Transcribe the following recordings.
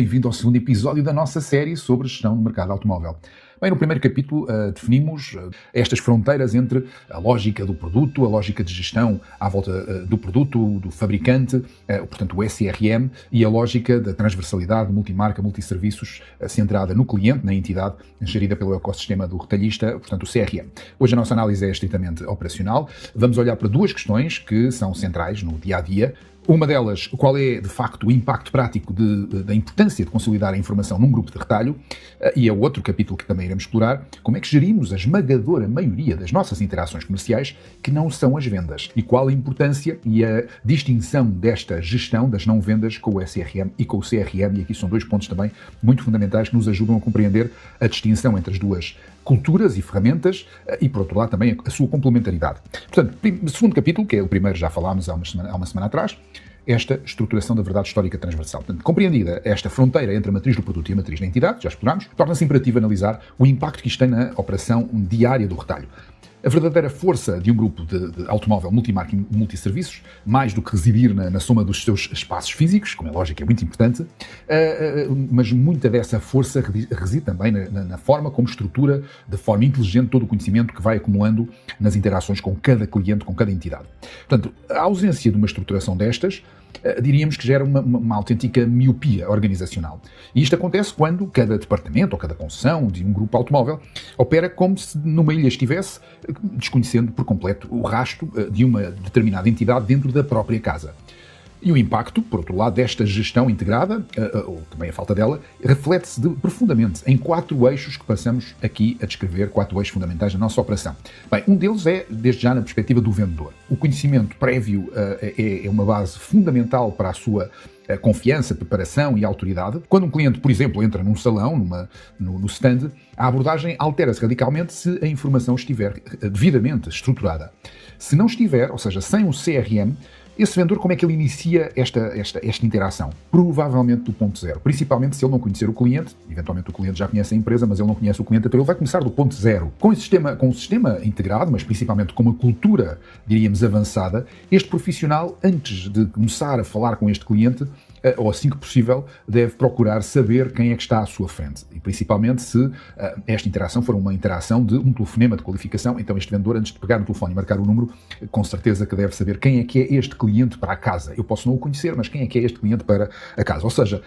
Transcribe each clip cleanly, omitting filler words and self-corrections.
bem-vindo ao segundo episódio da nossa série sobre gestão no mercado automóvel. Bem, no primeiro capítulo definimos estas fronteiras entre a lógica do produto, a lógica de gestão à volta do produto, do fabricante, portanto o SRM, e a lógica da transversalidade, multimarca, multisserviços, centrada no cliente, na entidade, gerida pelo ecossistema do retalhista, portanto o CRM. Hoje a nossa análise é estritamente operacional. Vamos olhar para duas questões que são centrais no dia-a-dia. Uma delas, qual é, de facto, o impacto prático da importância de consolidar a informação num grupo de retalho, e é outro capítulo que também iremos explorar, como é que gerimos a esmagadora maioria das nossas interações comerciais que não são as vendas, e qual a importância e a distinção desta gestão das não-vendas com o SRM e com o CRM, e aqui são dois pontos também muito fundamentais que nos ajudam a compreender a distinção entre as duas culturas e ferramentas e, por outro lado, também a sua complementaridade. Portanto, no segundo capítulo, que é o primeiro, já falámos há uma semana atrás, esta estruturação da verdade histórica transversal. Portanto, compreendida esta fronteira entre a matriz do produto e a matriz da entidade, já explorámos, torna-se imperativo analisar o impacto que isto tem na operação diária do retalho. A verdadeira força de um grupo de automóvel multimarca e multisserviços, mais do que residir na soma dos seus espaços físicos, como é lógico, é muito importante, mas muita dessa força reside também na forma como estrutura de forma inteligente todo o conhecimento que vai acumulando nas interações com cada cliente, com cada entidade. Portanto, a ausência de uma estruturação destas, diríamos que gera uma autêntica miopia organizacional. E isto acontece quando cada departamento ou cada concessão de um grupo automóvel opera como se numa ilha estivesse, desconhecendo por completo o rastro de uma determinada entidade dentro da própria casa. E o impacto, por outro lado, desta gestão integrada, ou também a falta dela, reflete-se profundamente em 4 eixos que passamos aqui a descrever, 4 eixos fundamentais da nossa operação. Bem, um deles é, desde já, na perspectiva do vendedor. O conhecimento prévio é uma base fundamental para a sua confiança, preparação e autoridade. Quando um cliente, por exemplo, entra num salão, no stand, a abordagem altera-se radicalmente se a informação estiver devidamente estruturada. Se não estiver, ou seja, sem um CRM, esse vendedor, como é que ele inicia esta interação? Provavelmente do ponto zero. Principalmente se ele não conhecer o cliente, eventualmente o cliente já conhece a empresa, mas ele não conhece o cliente, então ele vai começar do ponto zero. Com um sistema integrado, mas principalmente com uma cultura, diríamos, avançada, este profissional, antes de começar a falar com este cliente, ou assim que possível, deve procurar saber quem é que está à sua frente. E principalmente se esta interação for uma interação de um telefonema de qualificação, então este vendedor, antes de pegar no telefone e marcar o número, com certeza que deve saber quem é que é este cliente para a casa. Eu posso não o conhecer, mas quem é que é este cliente para a casa? Ou seja,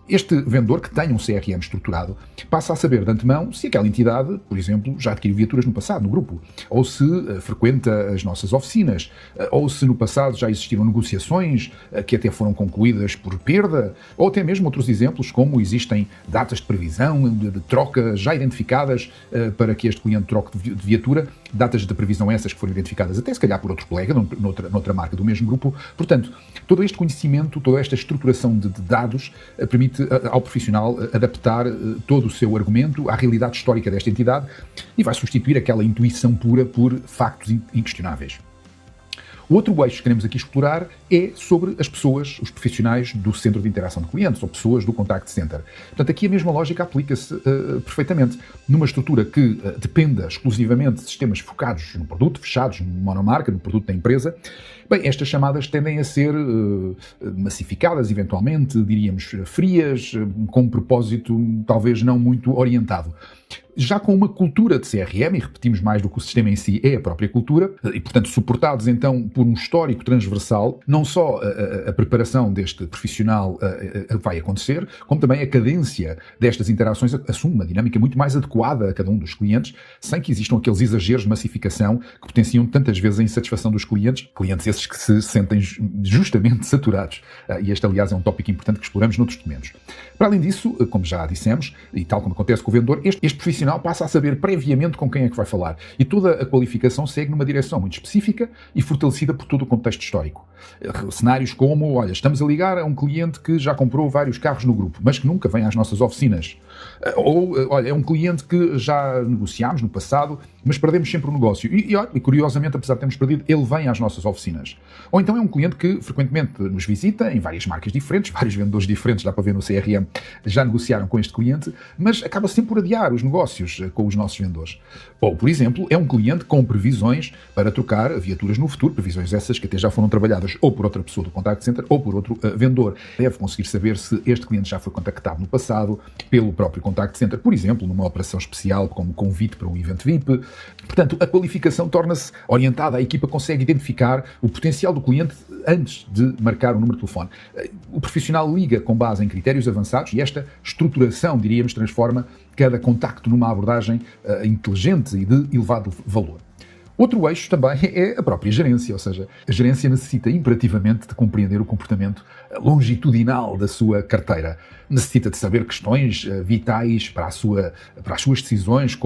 este vendedor que tem um CRM estruturado passa a saber de antemão se aquela entidade, por exemplo, já adquiriu viaturas no passado, no grupo, ou se frequenta as nossas oficinas, ou se no passado já existiram negociações que até foram concluídas por perda, ou até mesmo outros exemplos, como existem datas de previsão, de troca já identificadas para que este cliente troque de viatura, datas de previsão essas que foram identificadas até se calhar por outro colega, noutra marca do mesmo grupo. Portanto, todo este conhecimento, toda esta estruturação de dados permite ao profissional adaptar todo o seu argumento à realidade histórica desta entidade e vai substituir aquela intuição pura por factos inquestionáveis. O outro eixo que queremos aqui explorar é sobre as pessoas, os profissionais do centro de interação de clientes, ou pessoas do contact center. Portanto, aqui a mesma lógica aplica-se perfeitamente. Numa estrutura que dependa exclusivamente de sistemas focados no produto, fechados, monomarca, no produto da empresa, bem, estas chamadas tendem a ser massificadas, eventualmente, diríamos, frias, com um propósito talvez não muito orientado. Já com uma cultura de CRM, e repetimos mais do que o sistema em si é a própria cultura, e portanto suportados então por um histórico transversal, não só a preparação deste profissional vai acontecer, como também a cadência destas interações assume uma dinâmica muito mais adequada a cada um dos clientes, sem que existam aqueles exageros de massificação que potenciam tantas vezes a insatisfação dos clientes esses que se sentem justamente saturados. E este, aliás, é um tópico importante que exploramos noutros documentos. Para além disso, como já dissemos, e tal como acontece com o vendedor, este profissional passa a saber previamente com quem é que vai falar. E toda a qualificação segue numa direção muito específica e fortalecida por todo o contexto histórico. Cenários como, olha, estamos a ligar a um cliente que já comprou vários carros no grupo, mas que nunca vem às nossas oficinas. Ou, olha, é um cliente que já negociámos no passado, mas perdemos sempre o negócio. E curiosamente, apesar de termos perdido, ele vem às nossas oficinas. Ou então é um cliente que frequentemente nos visita em várias marcas diferentes, vários vendedores diferentes, dá para ver no CRM, já negociaram com este cliente, mas acaba sempre por adiar os negócios. negócios com os nossos vendedores. Ou, por exemplo, é um cliente com previsões para trocar viaturas no futuro, previsões essas que até já foram trabalhadas ou por outra pessoa do contact center ou por outro vendedor. Deve conseguir saber se este cliente já foi contactado no passado pelo próprio contact center, por exemplo, numa operação especial como convite para um evento VIP. Portanto, a qualificação torna-se orientada, a equipa consegue identificar o potencial do cliente antes de marcar o número de telefone. O profissional liga com base em critérios avançados e esta estruturação, diríamos, transforma cada contacto numa abordagem inteligente e de elevado valor. Outro eixo também é a própria gerência, ou seja, a gerência necessita imperativamente de compreender o comportamento longitudinal da sua carteira. Necessita de saber questões vitais para as suas decisões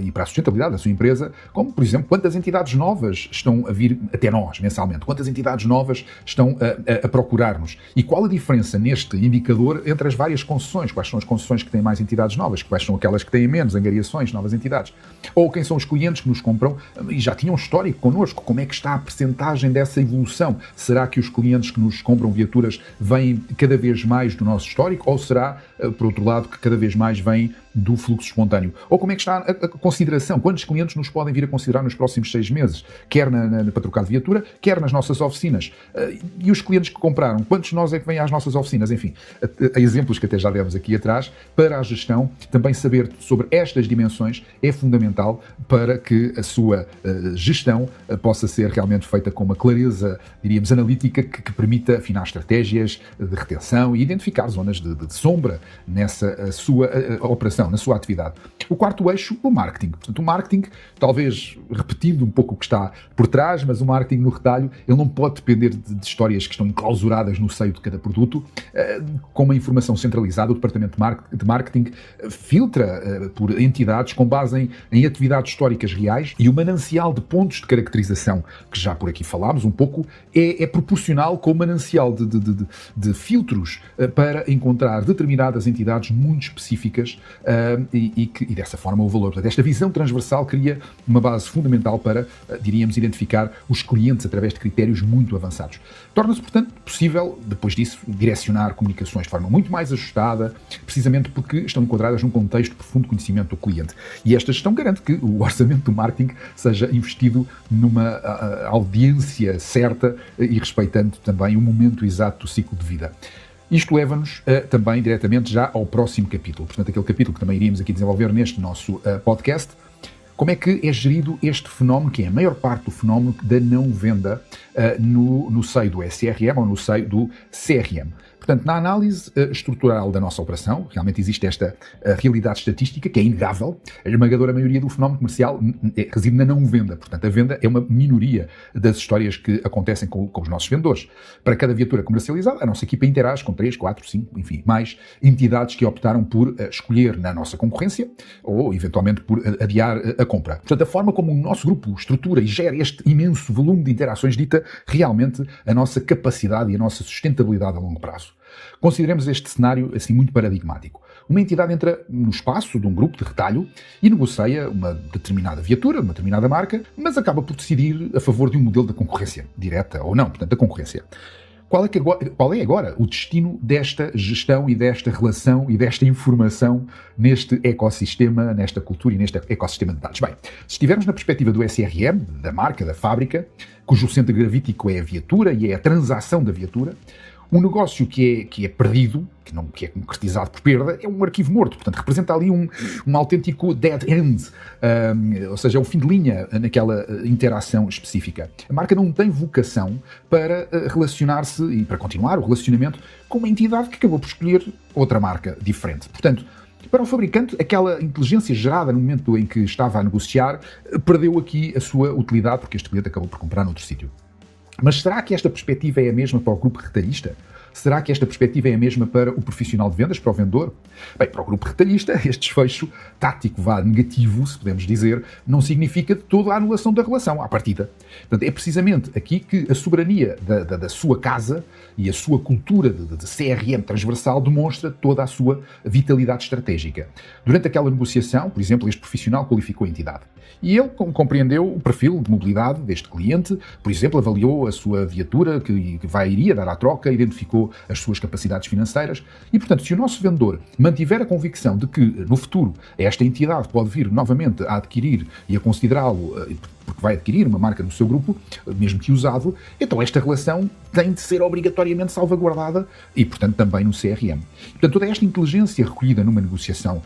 e para a sustentabilidade da sua empresa, como, por exemplo, quantas entidades novas estão a vir até nós mensalmente, quantas entidades novas estão a procurar-nos e qual a diferença neste indicador entre as várias concessões, quais são as concessões que têm mais entidades novas, quais são aquelas que têm menos angariações, novas entidades, ou quem são os clientes que nos compram e já tinham um histórico connosco, como é que está a percentagem dessa evolução? Será que os clientes que nos compram viaturas vêm cada vez mais do nosso histórico ou será, por outro lado, que cada vez mais vêm do fluxo espontâneo? Ou como é que está a consideração? Quantos clientes nos podem vir a considerar nos próximos 6 meses? Quer para trocar de viatura, quer nas nossas oficinas. E os clientes que compraram, quantos nós é que vêm às nossas oficinas? Enfim, há exemplos que até já demos aqui atrás. Para a gestão, também saber sobre estas dimensões é fundamental para que a sua gestão possa ser realmente feita com uma clareza, diríamos, analítica que permita afinar estratégias de retenção e identificar zonas de sombra nessa sua operação, na sua atividade. O quarto eixo, o marketing. Portanto, o marketing, talvez repetindo um pouco o que está por trás, mas o marketing no retalho, ele não pode depender de histórias que estão enclausuradas no seio de cada produto. Com uma informação centralizada, o departamento de marketing filtra por entidades com base em atividades históricas reais e o manancial de pontos de caracterização, que já por aqui falámos um pouco, é proporcional com o manancial de filtros para encontrar determinadas entidades muito específicas e dessa forma o valor. Portanto, esta visão transversal cria uma base fundamental para, diríamos, identificar os clientes através de critérios muito avançados. Torna-se, portanto, possível, depois disso, direcionar comunicações de forma muito mais ajustada, precisamente porque estão enquadradas num contexto de profundo conhecimento do cliente. E esta gestão garante que o orçamento do marketing seja investido numa audiência certa e respeitando também o momento exato do ciclo de vida. Isto leva-nos também diretamente já ao próximo capítulo, portanto aquele capítulo que também iríamos aqui desenvolver neste nosso podcast. Como é que é gerido este fenómeno, que é a maior parte do fenómeno da não venda no seio do SRM ou no seio do CRM? Portanto, na análise estrutural da nossa operação, realmente existe esta realidade estatística que é inegável. A esmagadora maioria do fenómeno comercial reside na não venda. Portanto, a venda é uma minoria das histórias que acontecem com os nossos vendedores. Para cada viatura comercializada, a nossa equipa interage com 3, 4, 5, enfim, mais entidades que optaram por escolher na nossa concorrência ou, eventualmente, por adiar a compra. Portanto, a forma como o nosso grupo estrutura e gera este imenso volume de interações dita realmente a nossa capacidade e a nossa sustentabilidade a longo prazo. Consideremos este cenário assim muito paradigmático. Uma entidade entra no espaço de um grupo de retalho e negocia uma determinada viatura, uma determinada marca, mas acaba por decidir a favor de um modelo da concorrência, direta ou não, portanto, da concorrência. Qual é agora o destino desta gestão e desta relação e desta informação neste ecossistema, nesta cultura e neste ecossistema de dados? Bem, se estivermos na perspectiva do SRM, da marca, da fábrica, cujo centro gravítico é a viatura e é a transação da viatura, um negócio que é perdido, que é concretizado por perda, é um arquivo morto. Portanto, representa ali um autêntico dead end, ou seja, é o fim de linha naquela interação específica. A marca não tem vocação para relacionar-se e para continuar o relacionamento com uma entidade que acabou por escolher outra marca diferente. Portanto, para o fabricante, aquela inteligência gerada no momento em que estava a negociar perdeu aqui a sua utilidade, porque este cliente acabou por comprar noutro sítio. Mas será que esta perspectiva é a mesma para o grupo retalhista? Será que esta perspectiva é a mesma para o profissional de vendas, para o vendedor? Bem, para o grupo retalhista, este desfecho tático, negativo, se podemos dizer, não significa de toda a anulação da relação à partida. Portanto, é precisamente aqui que a soberania da sua casa e a sua cultura de CRM transversal demonstra toda a sua vitalidade estratégica. Durante aquela negociação, por exemplo, este profissional qualificou a entidade. E ele compreendeu o perfil de mobilidade deste cliente, por exemplo, avaliou a sua viatura que iria dar à troca, identificou ou as suas capacidades financeiras. E, portanto, se o nosso vendedor mantiver a convicção de que, no futuro, esta entidade pode vir novamente a adquirir e a considerá-lo, porque vai adquirir uma marca no seu grupo, mesmo que usado, então esta relação tem de ser obrigatoriamente salvaguardada e, portanto, também no CRM. Portanto, toda esta inteligência recolhida numa negociação,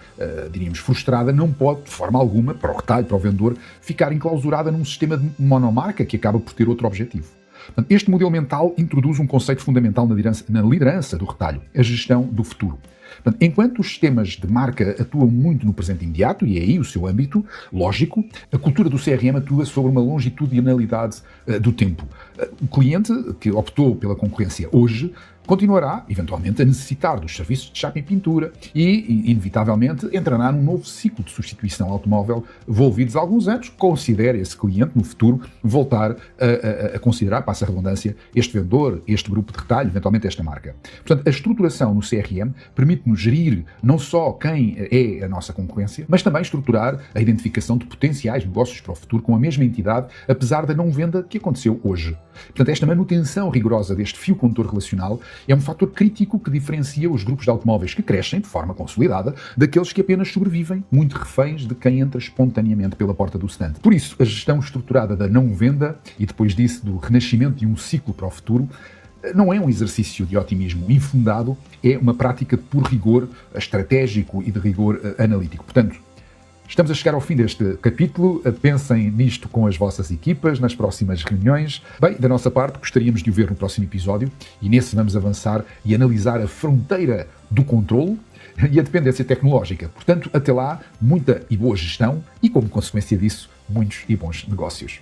diríamos, frustrada, não pode, de forma alguma, para o retalho, para o vendedor, ficar enclausurada num sistema de monomarca que acaba por ter outro objetivo. Portanto, este modelo mental introduz um conceito fundamental na liderança do retalho, a gestão do futuro. Portanto, enquanto os sistemas de marca atuam muito no presente imediato, e é aí o seu âmbito lógico, a cultura do CRM atua sobre uma longitudinalidade do tempo. O cliente que optou pela concorrência hoje continuará, eventualmente, a necessitar dos serviços de chapa e pintura e, inevitavelmente, entrará num novo ciclo de substituição automóvel envolvidos há alguns anos. Considere esse cliente, no futuro, voltar a considerar, passa a redundância, este vendedor, este grupo de retalho, eventualmente esta marca. Portanto, a estruturação no CRM permite-nos gerir não só quem é a nossa concorrência, mas também estruturar a identificação de potenciais negócios para o futuro com a mesma entidade, apesar da não venda que aconteceu hoje. Portanto, esta manutenção rigorosa deste fio condutor relacional é um fator crítico que diferencia os grupos de automóveis que crescem de forma consolidada daqueles que apenas sobrevivem, muito reféns de quem entra espontaneamente pela porta do stand. Por isso, a gestão estruturada da não venda e depois disso do renascimento de um ciclo para o futuro não é um exercício de otimismo infundado, é uma prática de puro rigor estratégico e de rigor analítico. Portanto, estamos a chegar ao fim deste capítulo. Pensem nisto com as vossas equipas, nas próximas reuniões. Bem, da nossa parte, gostaríamos de o ver no próximo episódio e nesse vamos avançar e analisar a fronteira do controlo e a dependência tecnológica. Portanto, até lá, muita e boa gestão e, como consequência disso, muitos e bons negócios.